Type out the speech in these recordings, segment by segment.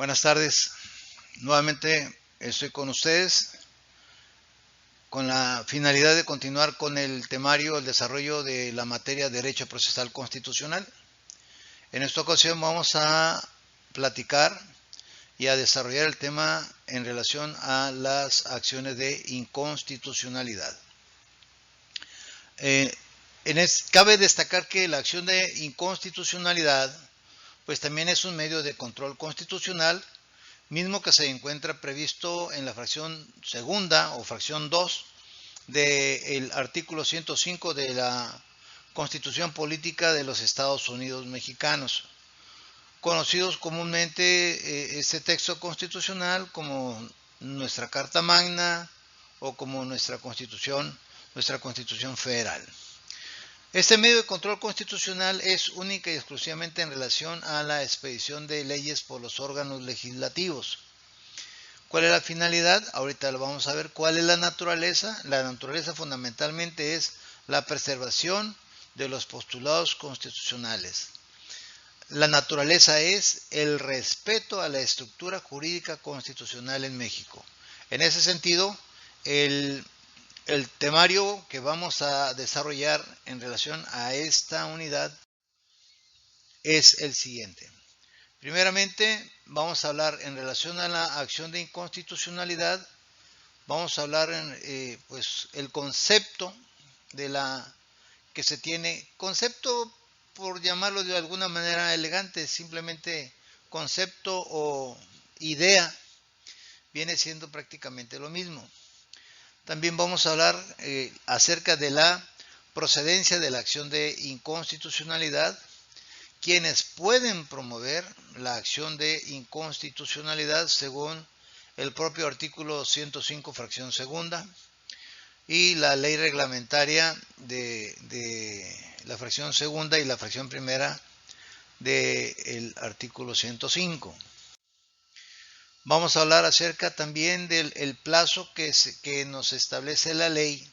Buenas tardes. Nuevamente estoy con ustedes con la finalidad de continuar con el temario, el desarrollo de la materia de Derecho Procesal Constitucional. En esta ocasión vamos a platicar y a desarrollar el tema en relación a las acciones de inconstitucionalidad. Cabe destacar que la acción de inconstitucionalidad pues también es un medio de control constitucional, mismo que se encuentra previsto en la fracción segunda o fracción 2 del artículo 105 de la Constitución Política de los Estados Unidos Mexicanos, conocidos comúnmente este texto constitucional como nuestra Carta Magna o como nuestra Constitución Federal. Este medio de control constitucional es única y exclusivamente en relación a la expedición de leyes por los órganos legislativos. ¿Cuál es la finalidad? Ahorita lo vamos a ver. ¿Cuál es la naturaleza? La naturaleza fundamentalmente es la preservación de los postulados constitucionales. La naturaleza es el respeto a la estructura jurídica constitucional en México. En ese sentido, el temario que vamos a desarrollar en relación a esta unidad es el siguiente. Primeramente, vamos a hablar en relación a la acción de inconstitucionalidad, vamos a hablar en pues el concepto de la que se tiene, concepto por llamarlo de alguna manera elegante, simplemente concepto o idea, viene siendo prácticamente lo mismo. También vamos a hablar acerca de la procedencia de la acción de inconstitucionalidad, quienes pueden promover la acción de inconstitucionalidad según el propio artículo 105 fracción segunda y la ley reglamentaria de la fracción segunda y la fracción primera del artículo 105. Vamos a hablar acerca también del plazo que nos establece la ley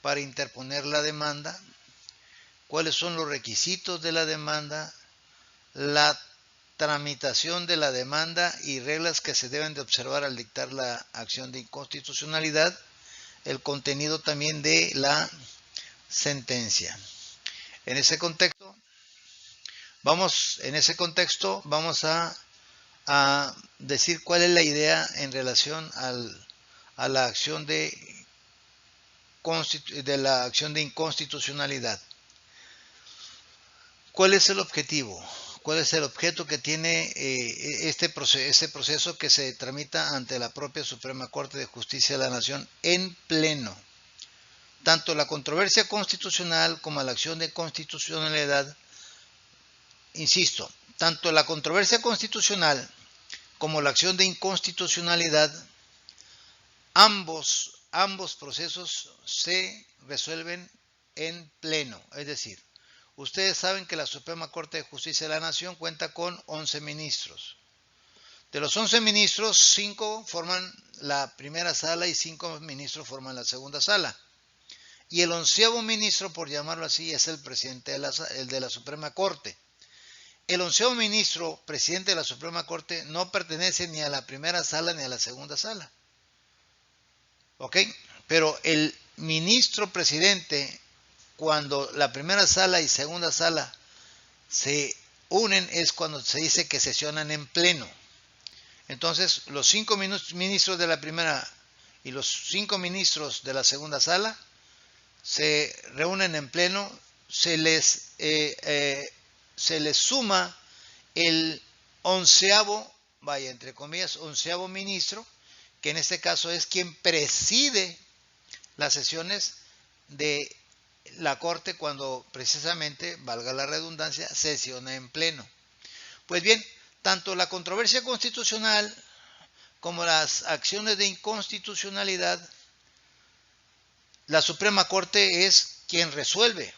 para interponer la demanda, cuáles son los requisitos de la demanda, la tramitación de la demanda y reglas que se deben de observar al dictar la acción de inconstitucionalidad, el contenido también de la sentencia. En ese contexto vamos a decir cuál es la idea en relación a la acción de la acción de inconstitucionalidad. ¿Cuál es el objetivo? ¿Cuál es el objeto que tiene este proceso que se tramita ante la propia Suprema Corte de Justicia de la Nación en pleno? Tanto la controversia constitucional como la acción de constitucionalidad, insisto, tanto la controversia constitucional como la acción de inconstitucionalidad, ambos procesos se resuelven en pleno, es decir, ustedes saben que la Suprema Corte de Justicia de la Nación cuenta con 11 ministros. De los 11 ministros, 5 forman la primera sala y 5 ministros forman la segunda sala. Y el 11º ministro, por llamarlo así, es el presidente de la Suprema Corte. El 11º ministro, presidente de la Suprema Corte, no pertenece ni a la primera sala ni a la segunda sala. ¿Ok? Pero el ministro presidente, cuando la primera sala y segunda sala se unen, es cuando se dice que sesionan en pleno. Entonces, los 5 ministros de la primera y los 5 ministros de la segunda sala se reúnen en pleno, se les suma el 11º, vaya, entre comillas, 11º ministro, que en este caso es quien preside las sesiones de la Corte cuando precisamente, valga la redundancia, sesiona en pleno. Pues bien, tanto la controversia constitucional como las acciones de inconstitucionalidad, la Suprema Corte es quien resuelve,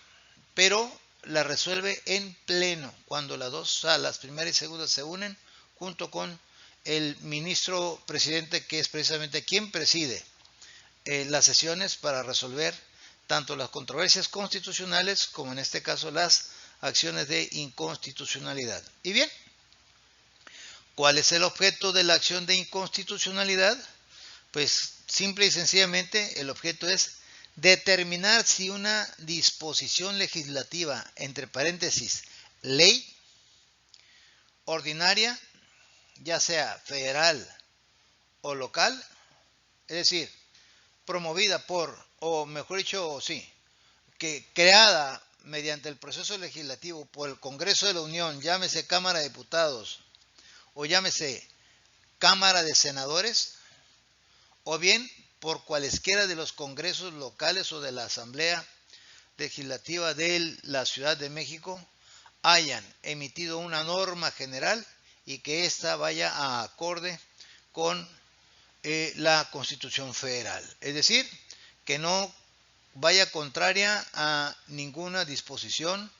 pero la resuelve en pleno, cuando las dos salas, primera y segunda, se unen junto con el ministro presidente, que es precisamente quien preside las sesiones para resolver tanto las controversias constitucionales como en este caso las acciones de inconstitucionalidad. Y bien, ¿Cuál es el objeto de la acción de inconstitucionalidad? Pues simple y sencillamente el objeto es determinar si una disposición legislativa, entre paréntesis, ley ordinaria, ya sea federal o local, es decir, promovida por, o mejor dicho, sí, que creada mediante el proceso legislativo por el Congreso de la Unión, llámese Cámara de Diputados o llámese Cámara de Senadores, o bien por cualesquiera de los congresos locales o de la Asamblea Legislativa de la Ciudad de México, hayan emitido una norma general y que ésta vaya a acorde con la Constitución Federal. Es decir, que no vaya contraria a ninguna disposición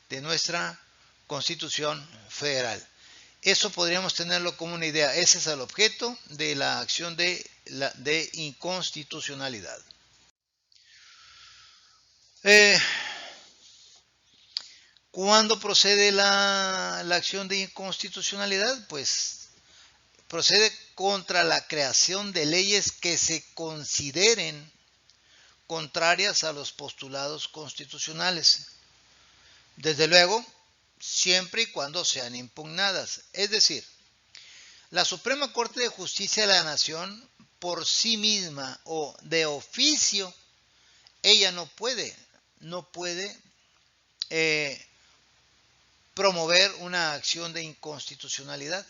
de nuestra Constitución Federal. Eso podríamos tenerlo como una idea. Ese es el objeto de la acción de inconstitucionalidad. ¿Cuándo procede la acción de inconstitucionalidad? Pues procede contra la creación de leyes que se consideren contrarias a los postulados constitucionales. Desde luego, siempre y cuando sean impugnadas. Es decir, la Suprema Corte de Justicia de la Nación, por sí misma o de oficio, ella no puede promover una acción de inconstitucionalidad.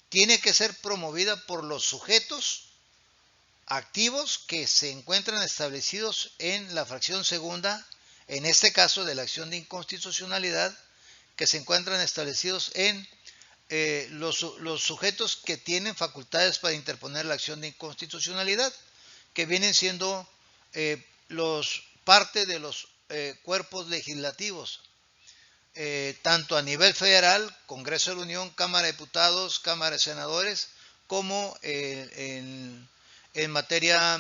Tiene que ser promovida por los sujetos activos que se encuentran establecidos en la fracción segunda, en este caso de la acción de inconstitucionalidad, que se encuentran establecidos en los sujetos que tienen facultades para interponer la acción de inconstitucionalidad, que vienen siendo parte de los cuerpos legislativos, tanto a nivel federal, Congreso de la Unión, Cámara de Diputados, Cámara de Senadores, como en materia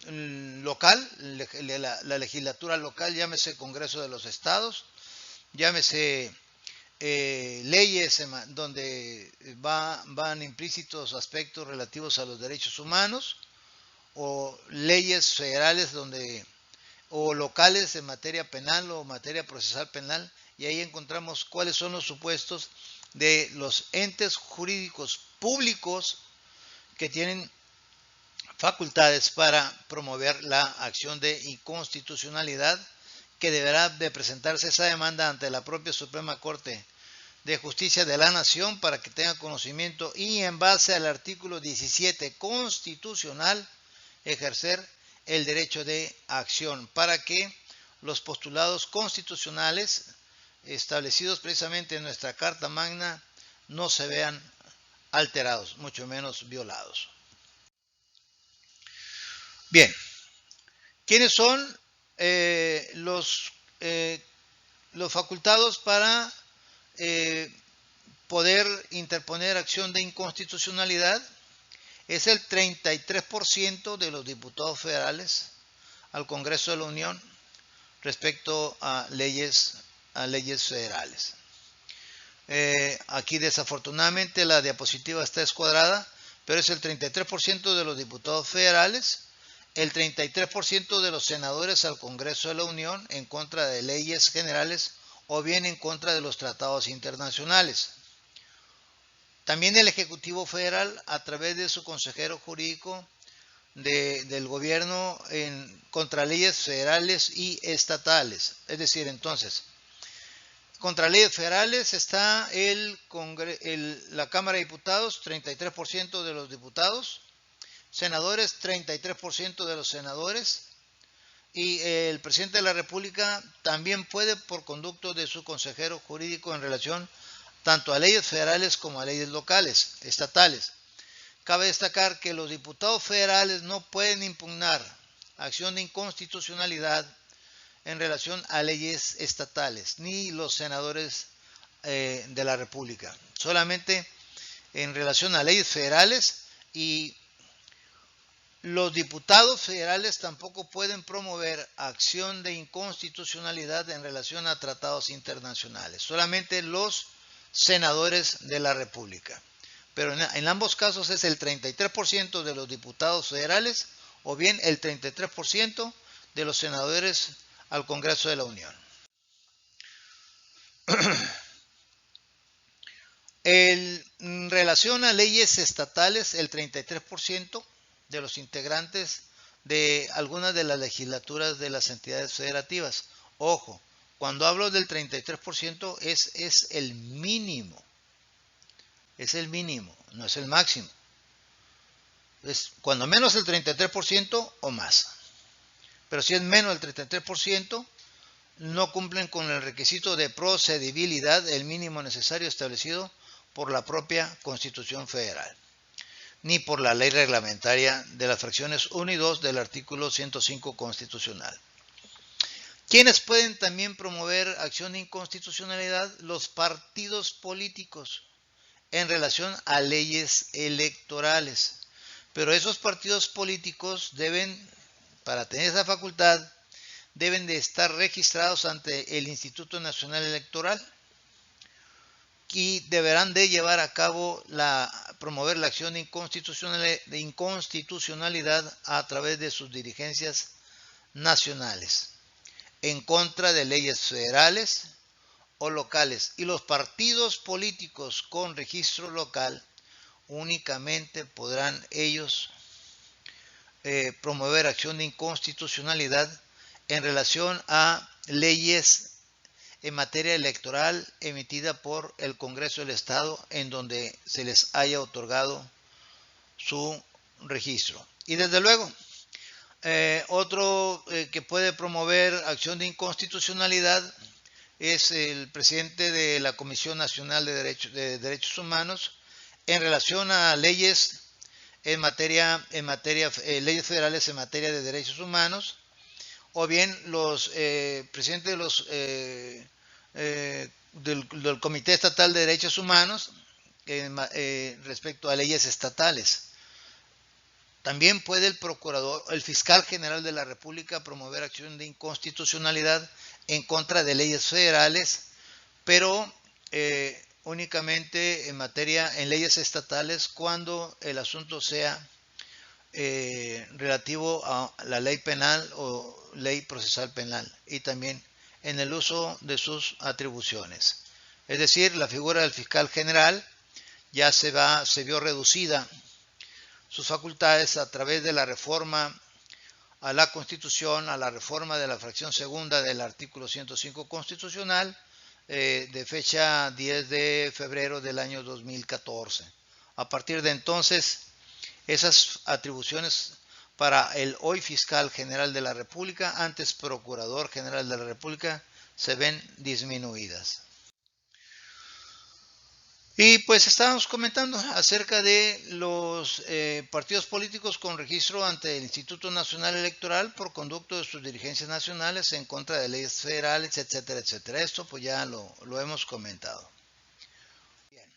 local, la legislatura local, llámese Congreso de los Estados, llámese leyes donde van implícitos aspectos relativos a los derechos humanos, o leyes federales o locales en materia penal o materia procesal penal, y ahí encontramos cuáles son los supuestos de los entes jurídicos públicos que tienen facultades para promover la acción de inconstitucionalidad, que deberá de presentarse esa demanda ante la propia Suprema Corte de Justicia de la Nación para que tenga conocimiento y en base al artículo 17 constitucional ejercer el derecho de acción para que los postulados constitucionales establecidos precisamente en nuestra Carta Magna no se vean alterados, mucho menos violados. Bien, ¿quiénes son los facultados para poder interponer acción de inconstitucionalidad? Es el 33% de los diputados federales al Congreso de la Unión respecto a leyes federales. Aquí desafortunadamente la diapositiva está escuadrada, pero es el 33% de los diputados federales, el 33% de los senadores al Congreso de la Unión en contra de leyes generales o bien en contra de los tratados internacionales. También el Ejecutivo Federal, a través de su consejero jurídico del gobierno contra leyes federales y estatales. Es decir, entonces, contra leyes federales está la Cámara de Diputados, 33% de los diputados, senadores, 33% de los senadores, y el presidente de la República también puede, por conducto de su consejero jurídico en relación tanto a leyes federales como a leyes locales, estatales. Cabe destacar que los diputados federales no pueden impugnar acción de inconstitucionalidad en relación a leyes estatales, ni los senadores de la República, solamente en relación a leyes federales, y los diputados federales tampoco pueden promover acción de inconstitucionalidad en relación a tratados internacionales. Solamente los senadores de la República. Pero en ambos casos es el 33% de los diputados federales o bien el 33% de los senadores al Congreso de la Unión. En relación a leyes estatales, el 33% de los integrantes de algunas de las legislaturas de las entidades federativas. Ojo, cuando hablo del 33% es el mínimo. Es el mínimo, no es el máximo. Es cuando menos el 33% o más. Pero si es menos del 33%, no cumplen con el requisito de procedibilidad, el mínimo necesario establecido por la propia Constitución Federal, ni por la ley reglamentaria de las fracciones 1 y 2 del artículo 105 constitucional. ¿Quiénes pueden también promover acción de inconstitucionalidad? Los partidos políticos en relación a leyes electorales. Pero esos partidos políticos deben, para tener esa facultad, deben de estar registrados ante el Instituto Nacional Electoral y deberán de llevar a cabo promover la acción de inconstitucionalidad a través de sus dirigencias nacionales en contra de leyes federales o locales. Y los partidos políticos con registro local únicamente podrán ellos promover acción de inconstitucionalidad en relación a leyes en materia electoral emitida por el Congreso del Estado en donde se les haya otorgado su registro. Y desde luego, otro que puede promover acción de inconstitucionalidad es el presidente de la Comisión Nacional de Derechos Humanos en relación a leyes leyes federales en materia de derechos humanos, o bien los presidentes de los del Comité Estatal de Derechos Humanos respecto a leyes estatales. También puede el fiscal general de la República promover acción de inconstitucionalidad en contra de leyes federales, pero únicamente en leyes estatales cuando el asunto sea relativo a la ley penal o ley procesal penal, y también en el uso de sus atribuciones. Es decir, la figura del fiscal general ya se vio reducida sus facultades a través de la reforma a la Constitución, a la reforma de la fracción segunda del artículo 105 constitucional, de fecha 10 de febrero del año 2014. A partir de entonces, esas atribuciones para el hoy fiscal general de la República, antes procurador general de la República, se ven disminuidas. Y pues estábamos comentando acerca de los partidos políticos con registro ante el Instituto Nacional Electoral por conducto de sus dirigencias nacionales en contra de leyes federales, etcétera, etcétera. Esto pues ya lo hemos comentado. Bien.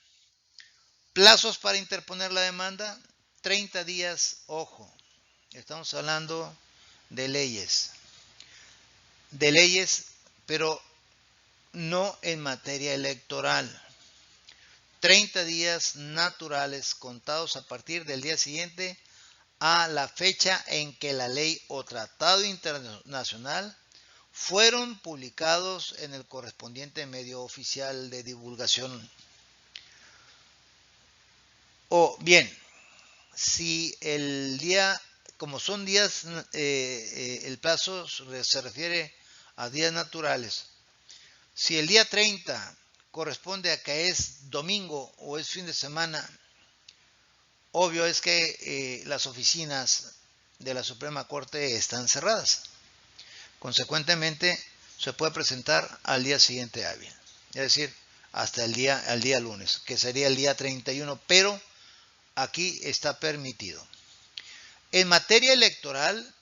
Plazos para interponer la demanda, 30 días, ojo, estamos hablando de leyes, pero no en materia electoral. 30 días naturales contados a partir del día siguiente a la fecha en que la ley o tratado internacional fueron publicados en el correspondiente medio oficial de divulgación. O bien, si el día, como son días, el plazo se refiere a días naturales, si el día 30 corresponde a que es domingo o es fin de semana, obvio es que las oficinas de la Suprema Corte están cerradas. Consecuentemente, se puede presentar al día siguiente hábil, es decir, hasta el día lunes, que sería el día 31, pero aquí está permitido. En materia electoral,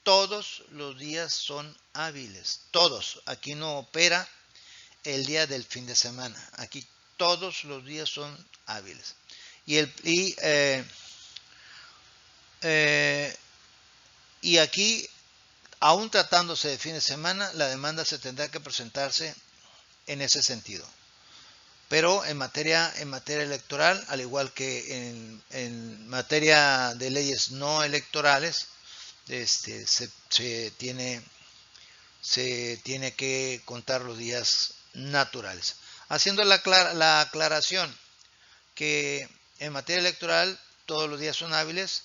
todos los días son hábiles, todos. Aquí no opera el día del fin de semana. Aquí todos los días son hábiles. Y aquí, aún tratándose de fin de semana, la demanda se tendrá que presentarse en ese sentido. Pero en materia electoral, al igual que en materia de leyes no electorales, se tiene que contar los días naturales. Haciendo la aclaración que en materia electoral todos los días son hábiles,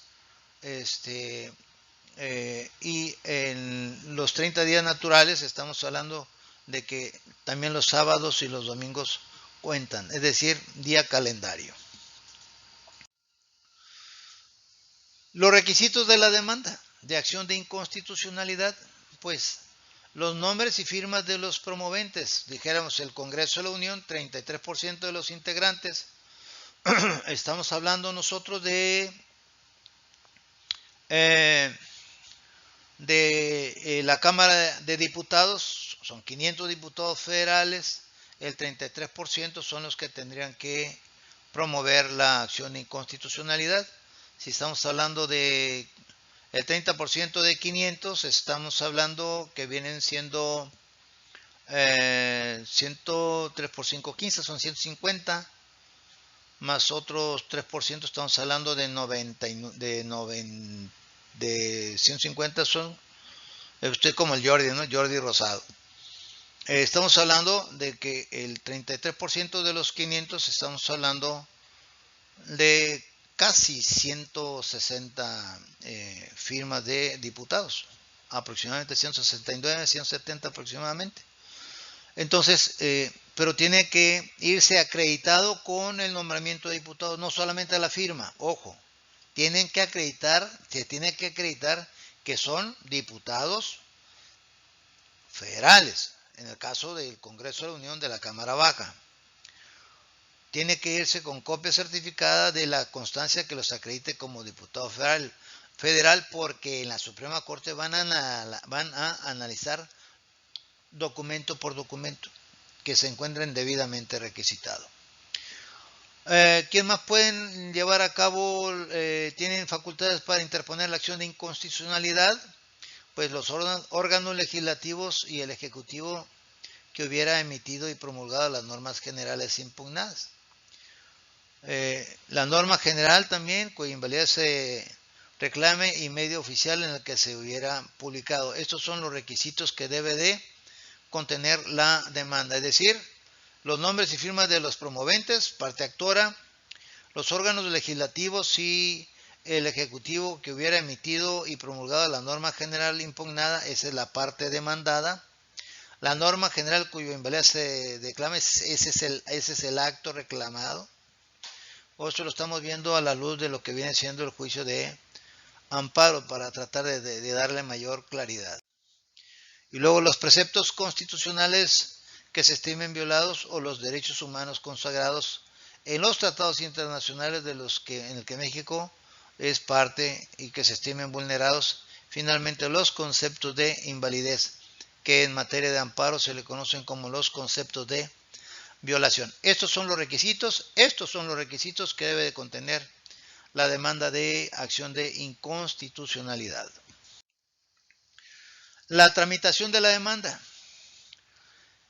y en los 30 días naturales estamos hablando de que también los sábados y los domingos cuentan, es decir, día calendario. Los requisitos de la demanda de acción de inconstitucionalidad, pues los nombres y firmas de los promoventes, dijéramos el Congreso de la Unión, 33% de los integrantes. Estamos hablando nosotros de la Cámara de Diputados, son 500 diputados federales, el 33% son los que tendrían que promover la acción de inconstitucionalidad. Si estamos hablando de el 30% de 500, estamos hablando que vienen siendo 103 por 5, 15, son 150, más otros 3%, estamos hablando de 150 son, estoy como el Jordi, ¿no? Jordi Rosado. Estamos hablando de que el 33% de los 500, estamos hablando de casi 160 firmas de diputados, aproximadamente 169, 170 aproximadamente. Entonces, pero tiene que irse acreditado con el nombramiento de diputados, no solamente la firma, ojo, se tiene que acreditar que son diputados federales, en el caso del Congreso de la Unión, de la Cámara Baja. Tiene que irse con copia certificada de la constancia que los acredite como diputado federal, porque en la Suprema Corte van a analizar documento por documento que se encuentren debidamente requisitados. ¿Quién más pueden llevar a cabo, tienen facultades para interponer la acción de inconstitucionalidad? Pues los órganos legislativos y el Ejecutivo que hubiera emitido y promulgado las normas generales impugnadas. La norma general también, cuya invalidez se reclame, y medio oficial en el que se hubiera publicado. Estos son los requisitos que debe de contener la demanda, es decir, los nombres y firmas de los promoventes, parte actora, los órganos legislativos y el Ejecutivo que hubiera emitido y promulgado la norma general impugnada, esa es la parte demandada. La norma general cuyo invalidez se declame, ese es el acto reclamado. Esto lo estamos viendo a la luz de lo que viene siendo el juicio de amparo para tratar de darle mayor claridad. Y luego los preceptos constitucionales que se estimen violados o los derechos humanos consagrados en los tratados internacionales en el que México es parte y que se estimen vulnerados. Finalmente, los conceptos de invalidez, que en materia de amparo se le conocen como los conceptos de violación. Estos son los requisitos que debe de contener la demanda de acción de inconstitucionalidad. La tramitación de la demanda.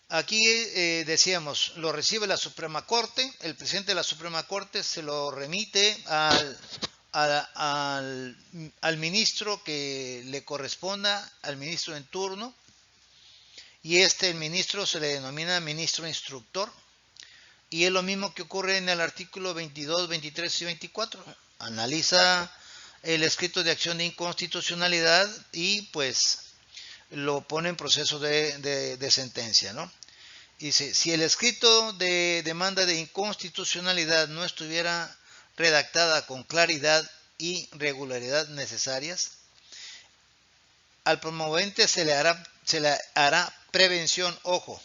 Aquí decíamos, lo recibe la Suprema Corte, el presidente de la Suprema Corte se lo remite al ministro que le corresponda, al ministro en turno, y el ministro se le denomina ministro instructor, y es lo mismo que ocurre en el artículo 22, 23 y 24. Analiza el escrito de acción de inconstitucionalidad y pues lo pone en proceso de sentencia, ¿no? Dice, si el escrito de demanda de inconstitucionalidad no estuviera redactada con claridad y regularidad necesarias, al promovente se le hará prevención, ojo,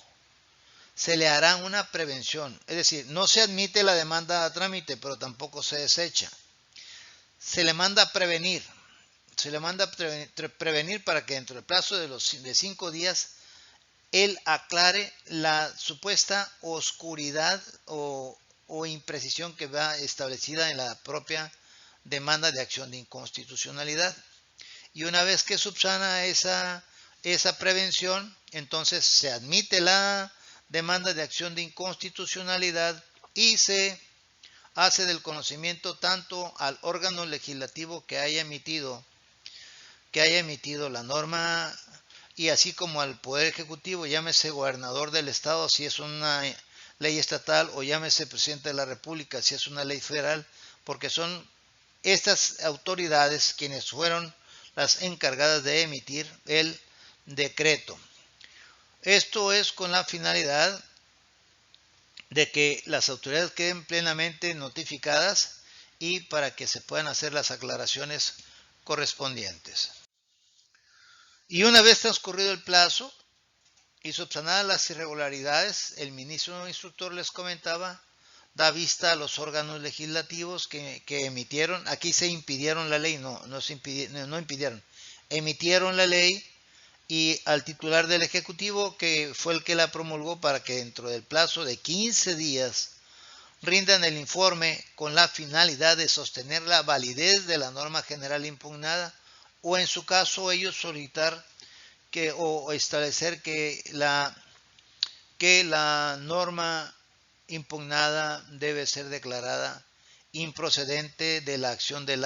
se le hará una prevención, es decir, no se admite la demanda a trámite, pero tampoco se desecha. Se le manda a prevenir, para que dentro del plazo de 5 días él aclare la supuesta oscuridad o imprecisión que va establecida en la propia demanda de acción de inconstitucionalidad. Y una vez que subsana esa prevención, entonces se admite la demanda de acción de inconstitucionalidad y se hace del conocimiento tanto al órgano legislativo que haya emitido la norma y así como al Poder Ejecutivo, llámese gobernador del estado si es una ley estatal o llámese presidente de la República si es una ley federal, porque son estas autoridades quienes fueron las encargadas de emitir el decreto. Esto es con la finalidad de que las autoridades queden plenamente notificadas y para que se puedan hacer las aclaraciones correspondientes. Y una vez transcurrido el plazo y subsanadas las irregularidades, el ministro instructor les comentaba, da vista a los órganos legislativos que emitieron, aquí se impidieron la ley, no impidieron, emitieron la ley y al titular del Ejecutivo, que fue el que la promulgó, para que dentro del plazo de 15 días rindan el informe con la finalidad de sostener la validez de la norma general impugnada o en su caso ellos solicitar o establecer que la norma impugnada debe ser declarada improcedente de la acción de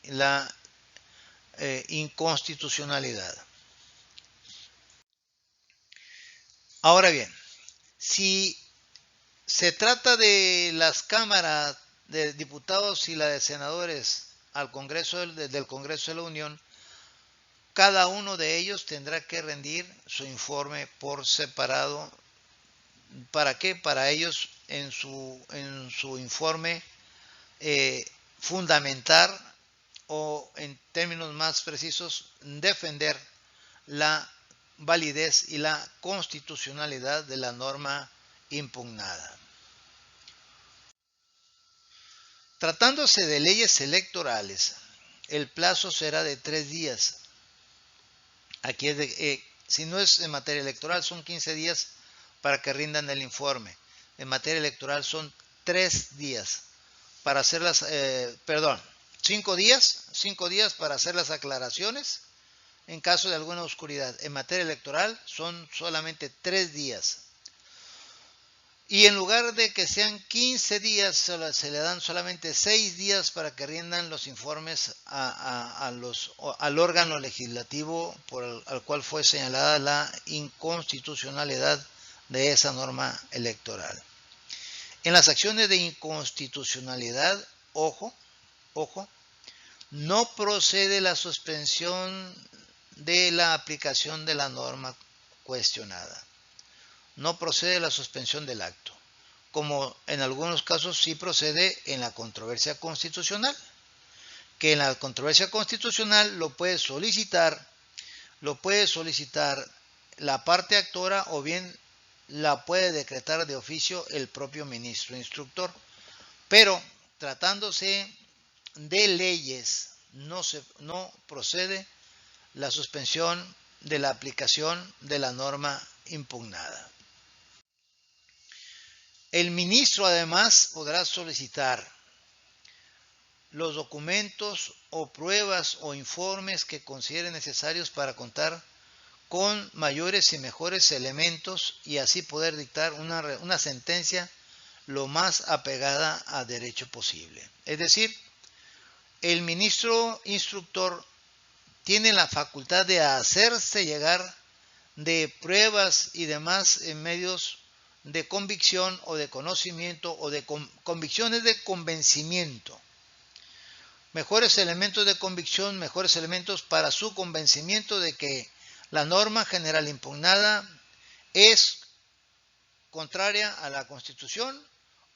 la inconstitucionalidad. Ahora bien, si se trata de las cámaras de diputados y la de senadores al Congreso del Congreso de la Unión, cada uno de ellos tendrá que rendir su informe por separado. ¿Para qué? Para ellos en su informe fundamentar o en términos más precisos defender la validez y la constitucionalidad de la norma impugnada. Tratándose de leyes electorales, el plazo será de 3 días. Aquí si no es en materia electoral, son 15 días para que rindan el informe. En materia electoral son 3 días para hacer 5 días para hacer las aclaraciones en caso de alguna oscuridad. En materia electoral son solamente 3 días. Y en lugar de que sean 15 días, se le dan solamente 6 días para que rindan los informes al órgano legislativo al cual fue señalada la inconstitucionalidad de esa norma electoral. En las acciones de inconstitucionalidad, ojo, no procede la suspensión de la aplicación de la norma cuestionada. No procede la suspensión del acto, como en algunos casos sí procede en la controversia constitucional, que en la controversia constitucional lo puede solicitar la parte actora o bien la puede decretar de oficio el propio ministro instructor. Pero tratándose de leyes, no procede la suspensión de la aplicación de la norma impugnada. El ministro además podrá solicitar los documentos o pruebas o informes que considere necesarios para contar con mayores y mejores elementos y así poder dictar una sentencia lo más apegada a derecho posible. Es decir, el ministro instructor tiene la facultad de hacerse llegar de pruebas y demás medios de convicción o de conocimiento o de convicciones de convencimiento. Mejores elementos de convicción, mejores elementos para su convencimiento de que la norma general impugnada es contraria a la Constitución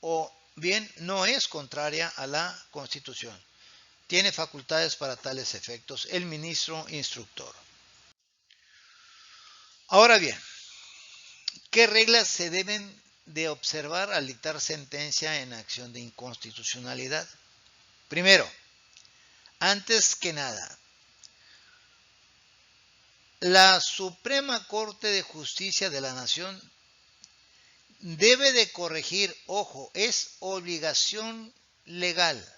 o bien no es contraria a la Constitución. Tiene facultades para tales efectos el ministro instructor. Ahora bien, ¿qué reglas se deben de observar al dictar sentencia en acción de inconstitucionalidad? Primero, antes que nada, la Suprema Corte de Justicia de la Nación debe de corregir, ojo, es obligación legal,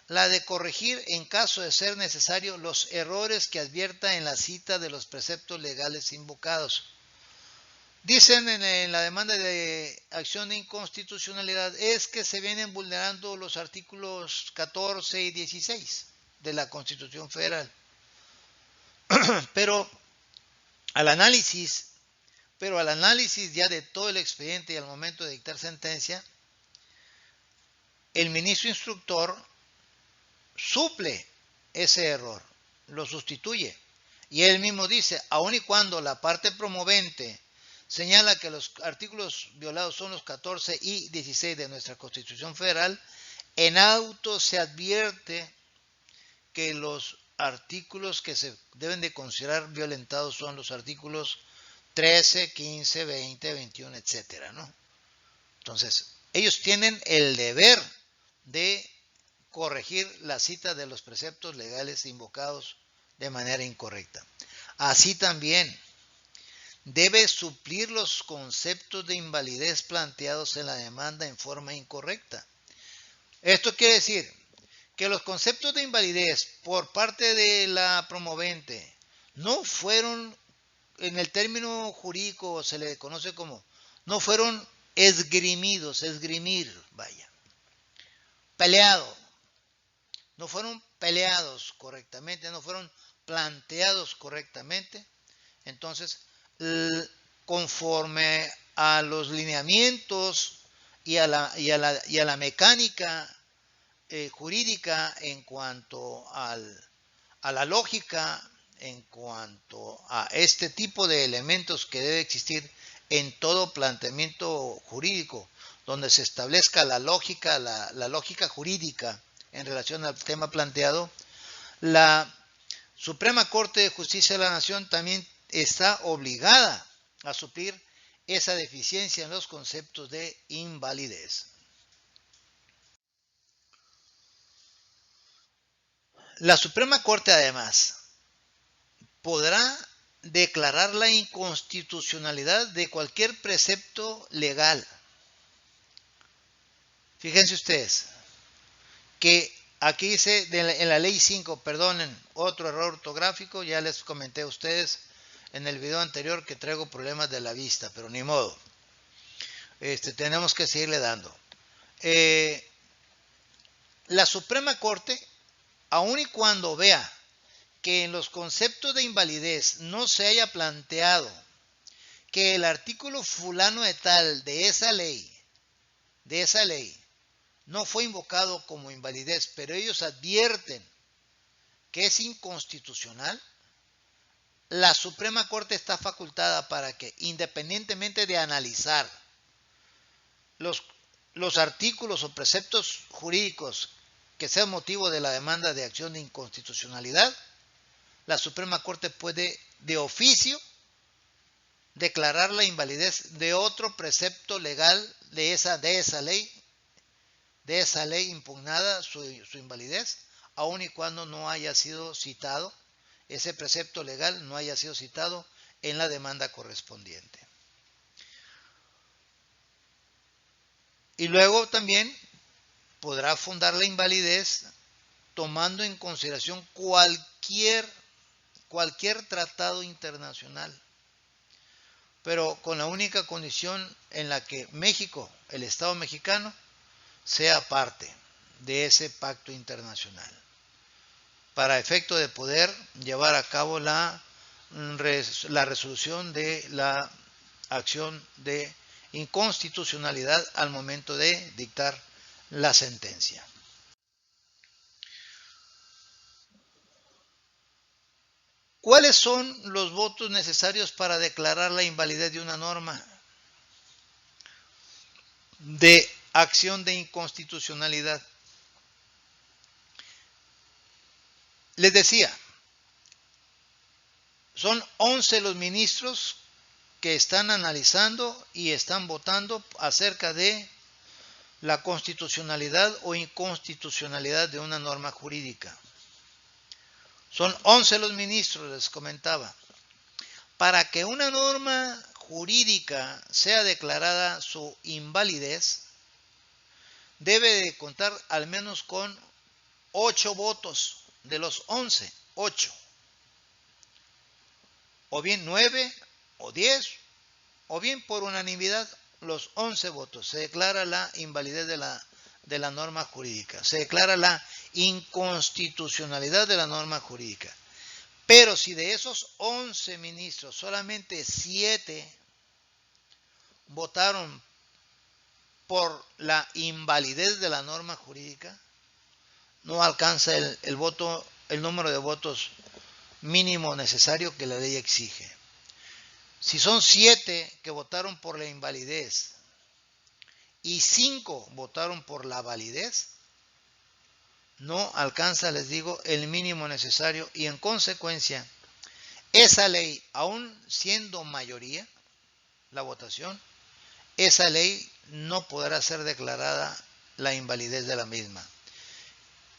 la de corregir en caso de ser necesario los errores que advierta en la cita de los preceptos legales invocados. Dicen en la demanda de acción de inconstitucionalidad es que se vienen vulnerando los artículos 14 y 16 de la Constitución Federal. Pero al análisis ya de todo el expediente y al momento de dictar sentencia, el ministro instructor suple ese error, lo sustituye. Y él mismo dice, aun y cuando la parte promovente señala que los artículos violados son los 14 y 16 de nuestra Constitución Federal, en auto se advierte que los artículos que se deben de considerar violentados son los artículos 13, 15, 20, 21, etcétera, ¿no? Entonces, ellos tienen el deber de corregir la cita de los preceptos legales invocados de manera incorrecta. Así también debe suplir los conceptos de invalidez planteados en la demanda en forma incorrecta. Esto quiere decir que los conceptos de invalidez por parte de la promovente no fueron, en el término jurídico se le conoce como, no fueron esgrimir, vaya, peleado, no fueron peleados correctamente, no fueron planteados correctamente. Entonces, conforme a los lineamientos y a la mecánica jurídica en cuanto a la lógica, en cuanto a este tipo de elementos que debe existir en todo planteamiento jurídico, donde se establezca la lógica jurídica en relación al tema planteado, la Suprema Corte de Justicia de la Nación también está obligada a suplir esa deficiencia en los conceptos de invalidez. La Suprema Corte además podrá declarar la inconstitucionalidad de cualquier precepto legal. Fíjense ustedes que aquí dice en la ley 5, perdonen, otro error ortográfico, ya les comenté a ustedes en el video anterior que traigo problemas de la vista, pero ni modo. Tenemos que seguirle dando. La Suprema Corte, aun y cuando vea que en los conceptos de invalidez no se haya planteado que el artículo fulano de tal de esa ley, no fue invocado como invalidez, pero ellos advierten que es inconstitucional, la Suprema Corte está facultada para que, independientemente de analizar los artículos o preceptos jurídicos que sean motivo de la demanda de acción de inconstitucionalidad, la Suprema Corte puede de oficio declarar la invalidez de otro precepto legal de esa ley impugnada, su invalidez, aun y cuando no haya sido citado, ese precepto legal no haya sido citado en la demanda correspondiente. Y luego también podrá fundar la invalidez tomando en consideración cualquier tratado internacional, pero con la única condición en la que México, el Estado mexicano, sea parte de ese pacto internacional, para efecto de poder llevar a cabo la resolución de la acción de inconstitucionalidad al momento de dictar la sentencia. ¿Cuáles son los votos necesarios para declarar la invalidez de una norma de acción de inconstitucionalidad? Les decía, son 11 los ministros que están analizando y están votando acerca de la constitucionalidad o inconstitucionalidad de una norma jurídica. Son 11 los ministros, les comentaba. Para que una norma jurídica sea declarada su invalidez, debe de contar al menos con 8 votos de los 11, 8. O bien 9 o 10 o bien por unanimidad, los 11 votos, se declara la invalidez de la norma jurídica, se declara la inconstitucionalidad de la norma jurídica. Pero si de esos 11 ministros solamente 7 votaron por la invalidez de la norma jurídica, no alcanza el número de votos mínimo necesario que la ley exige. Si son 7 que votaron por la invalidez y 5 votaron por la validez, no alcanza, les digo, el mínimo necesario y en consecuencia, esa ley, aún siendo mayoría la votación, esa ley no podrá ser declarada la invalidez de la misma,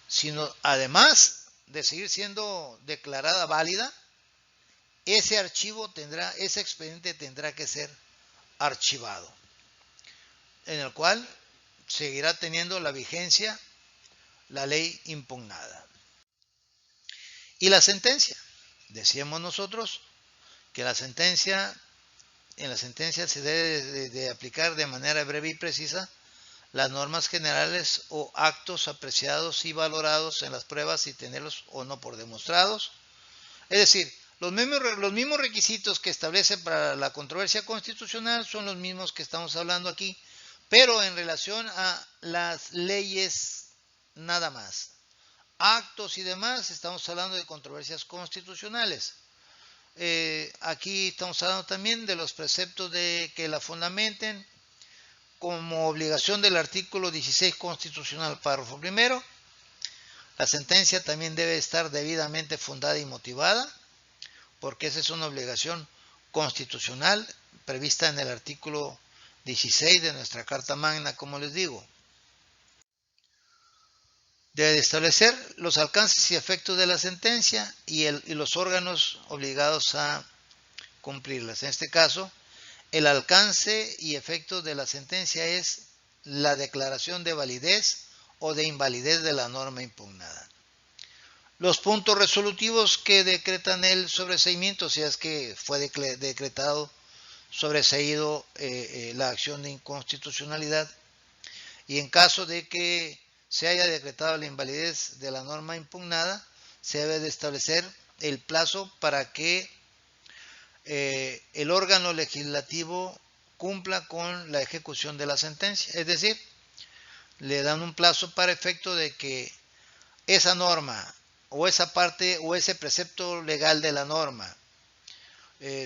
sino además de seguir siendo declarada válida, ese expediente tendrá que ser archivado, en el cual seguirá teniendo la vigencia la ley impugnada. Y la sentencia, decíamos nosotros que en la sentencia se debe de aplicar de manera breve y precisa las normas generales o actos apreciados y valorados en las pruebas y tenerlos o no por demostrados. Es decir, los mismos requisitos que establece para la controversia constitucional son los mismos que estamos hablando aquí, pero en relación a las leyes nada más. Actos y demás, estamos hablando de controversias constitucionales. Aquí estamos hablando también de los preceptos que la fundamenten como obligación del artículo 16 constitucional, párrafo primero. La sentencia también debe estar debidamente fundada y motivada, porque esa es una obligación constitucional prevista en el artículo 16 de nuestra Carta Magna, como les digo. Debe de establecer los alcances y efectos de la sentencia y los órganos obligados a cumplirlas. En este caso, el alcance y efecto de la sentencia es la declaración de validez o de invalidez de la norma impugnada. Los puntos resolutivos que decretan el sobreseimiento, si es que fue decretado sobreseído la acción de inconstitucionalidad, y en caso de que se haya decretado la invalidez de la norma impugnada, se debe de establecer el plazo para que el órgano legislativo cumpla con la ejecución de la sentencia. Es decir, le dan un plazo para efecto de que esa norma o esa parte o ese precepto legal de la norma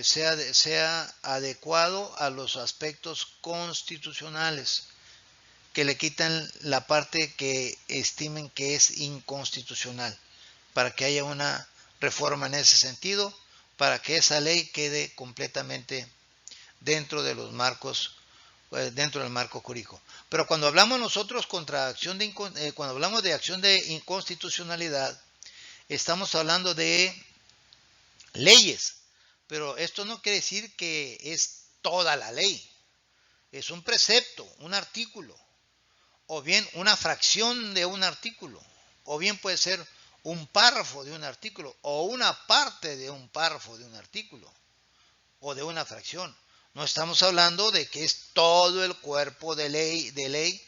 sea adecuado a los aspectos constitucionales, que le quitan la parte que estimen que es inconstitucional, para que haya una reforma en ese sentido, para que esa ley quede completamente dentro de los marcos, dentro del marco jurídico. Pero cuando hablamos nosotros cuando hablamos de acción de inconstitucionalidad, estamos hablando de leyes, pero esto no quiere decir que es toda la ley, es un precepto, un artículo, o bien una fracción de un artículo, o bien puede ser un párrafo de un artículo, o una parte de un párrafo de un artículo, o de una fracción. No estamos hablando de que es todo el cuerpo de ley,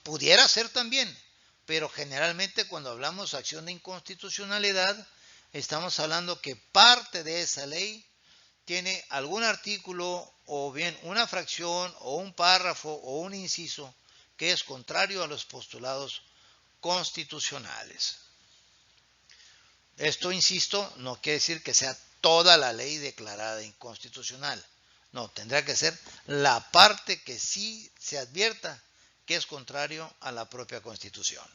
pudiera ser también, pero generalmente cuando hablamos de acción de inconstitucionalidad, estamos hablando que parte de esa ley tiene algún artículo, o bien una fracción, o un párrafo, o un inciso, que es contrario a los postulados constitucionales. Esto, insisto, no quiere decir que sea toda la ley declarada inconstitucional. No, tendrá que ser la parte que sí se advierta que es contrario a la propia Constitución.